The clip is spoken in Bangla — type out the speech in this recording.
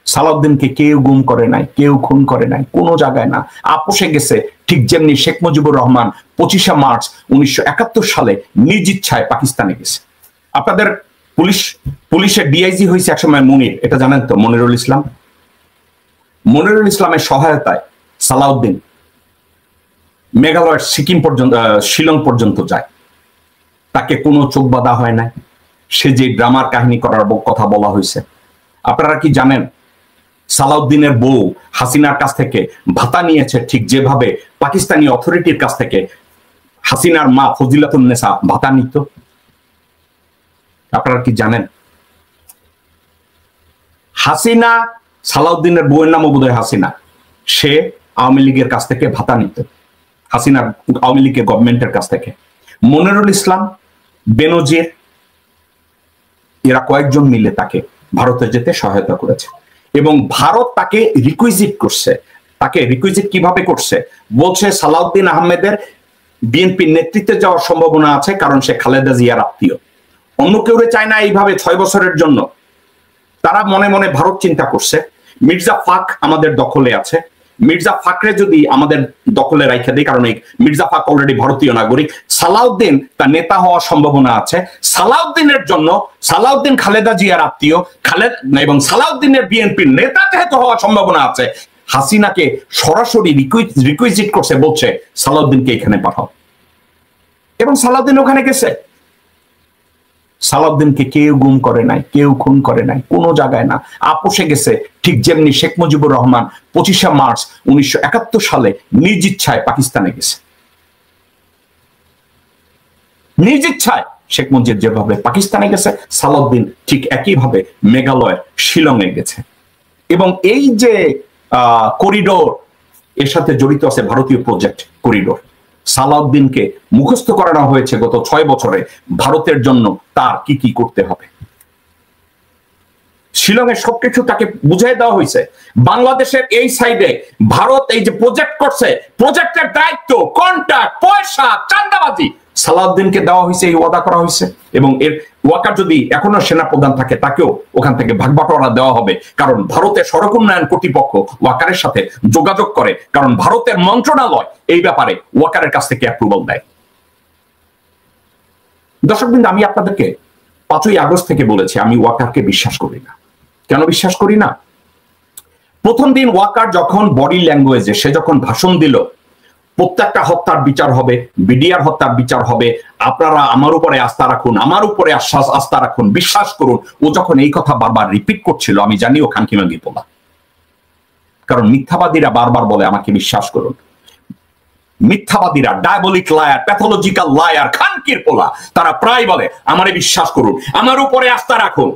সালাউদ্দিনকে কেউ গুম করে নাই, কেউ খুন করে নাই, কোনো জায়গায় না, আপোষে গেছে। ঠিক যেমনি শেখ মুজিবুর রহমান 25শে মার্চ 1971 সালে নিজ ইচ্ছায় পাকিস্তানে গেছে। আপনাদের পুলিশের ডিআইজি হয়েছে একসময় মনির, এটা জানেন তো? মনিরুল ইসলাম। মনিরুল ইসলামের সহায়তায় সালাউদ্দিন মেঘালয়ের সিকিম পর্যন্ত, শিলং পর্যন্ত যায়। তাকে কোনো চোখ বাঁধা হয় না। সে যে ড্রামার কাহিনী করার কথা বলা হয়েছে, আপনারা কি জানেন সালাউদ্দিনের বউ হাসিনার কাছ থেকে ভাতা নিয়েছে ঠিক যেভাবে পাকিস্তানি অথরিটির কাছ থেকে হাসিনার মা ফজিলাতুন্নেসা ভাতা নিত? আপনারা কি জানেন? হাসিনা, সালাউদ্দিনের বউয়ের নামও বোধহয় হাসিনা, সে আওয়ামী লীগের কাছ থেকে ভাতা নিত, হাসিনার আওয়ামী লীগের গভর্নমেন্টের কাছ থেকে। মনিরুল ইসলাম, বেনজির, এরা কয়েকজন মিলে তাকে ভারতে যেতে সহায়তা করেছে এবং ভারত তাকে রিকুইজিট করছে। তাকে রিকুইজিট কিভাবে করছে? বলছে সালাউদ্দিন আহমেদের বিএনপির নেতৃত্বে যাওয়ার সম্ভাবনা আছে, কারণ সে খালেদা জিয়ার আত্মীয়। অন্য কেউ চায় না এইভাবে 6 বছরের জন্য। তারা মনে মনে ভারত চিন্তা করছে মির্জা ফাক আমাদের দখলে আছে, মির্জা ফাকরে যদি আমাদের দখলে রাখা দেয়, কারণ এই মির্জা ফাক অলরেডি ভারতীয় নাগরিক, সালাউদ্দিন তার নেতা হওয়ার সম্ভাবনা আছে। সালাউদ্দিনের জন্য, সালাউদ্দিন খালেদা জিয়ার আত্মীয়, এবং সালাউদ্দিনের বিএনপির নেতা যেহেতু হওয়ার সম্ভাবনা আছে, হাসিনাকে সরাসরি রিকুইজিট করছে, বলছে সালাউদ্দিনকে এখানে পাঠাও। এবং সালাউদ্দিন ওখানে গেছে। সালাউদ্দিনকে কেউ গুম করে নাই, কেউ খুন করে নাই, কোনো জায়গায় না, আপোষে গেছে। ঠিক যেমনি শেখ মুজিবুর রহমান 25শে মার্চ 1971 সালে নিজ ইচ্ছায় পাকিস্তানে গেছে। নিজ ইচ্ছায় শেখ মুজিব যেভাবে পাকিস্তানে গেছে, সালাউদ্দিন ঠিক একইভাবে মেঘালয়ের শিলংয়ে গেছে। এবং এই যে করিডোর, এর সাথে জড়িত আছে ভারতীয় প্রজেক্ট করিডোর। সালাউদ্দিনকে মুখস্থ করানো হয়েছে গত 6 বছরে ভারতের জন্য তার কি কি করতে হবে। শিলংয়ের সবকিছু তাকে বুঝিয়ে দেওয়া হয়েছে। বাংলাদেশের এই সাইডে ভারত এই যে প্রজেক্ট করছে, প্রজেক্টের দায়িত্ব, কন্ট্রাক্ট, পয়সা, চাঁদাবাজি সালাউদ্দিনকে দেওয়া হয়েছে, এই ওয়াদা করা হয়েছে। এবং এর ওয়াকার যদি এখনো সেনাপ্রধান থাকে, তাকেও ওখান থেকে ভাগবাটোয়ারা দেওয়া হবে, কারণ ভারতের সড়ক উন্নয়ন কর্তৃপক্ষ ওয়াকারের সাথে যোগাযোগ করে, কারণ ভারতের মন্ত্রণালয় এই ব্যাপারে ওয়াকারের কাছ থেকে অ্যাপ্রুভাল দেয়। দর্শকবৃন্দ, আমি আপনাদেরকে 5ই আগস্ট থেকে বলেছি আমি ওয়াকারকে বিশ্বাস করি না। কেন বিশ্বাস করি না? প্রথম দিন ওয়াকার যখন বডি ল্যাঙ্গুয়েজে সে যখন ভাষণ দিল, প্রত্যেকটা হত্যার বিচার হবে, বিডিআর হত্যার বিচার হবে, আপনারা আমার উপরে আস্থা রাখুন, আমার উপরে আস্থা রাখুন, বিশ্বাস করুন, ও যখন এই কথা বারবার রিপিট করছিল, আমি জানি ও খানকিমাগি পোলা। কারণ মিথ্যাবাদীরা বারবার বলে আমাকে বিশ্বাস করুন। মিথ্যাবাদীরা, ডায়াবলিক লায়ার, প্যাথোলজিক্যাল লায়ার, খানকির পোলা, তারা প্রায় বলে আমারে বিশ্বাস করুন, আমার উপরে আস্থা রাখুন।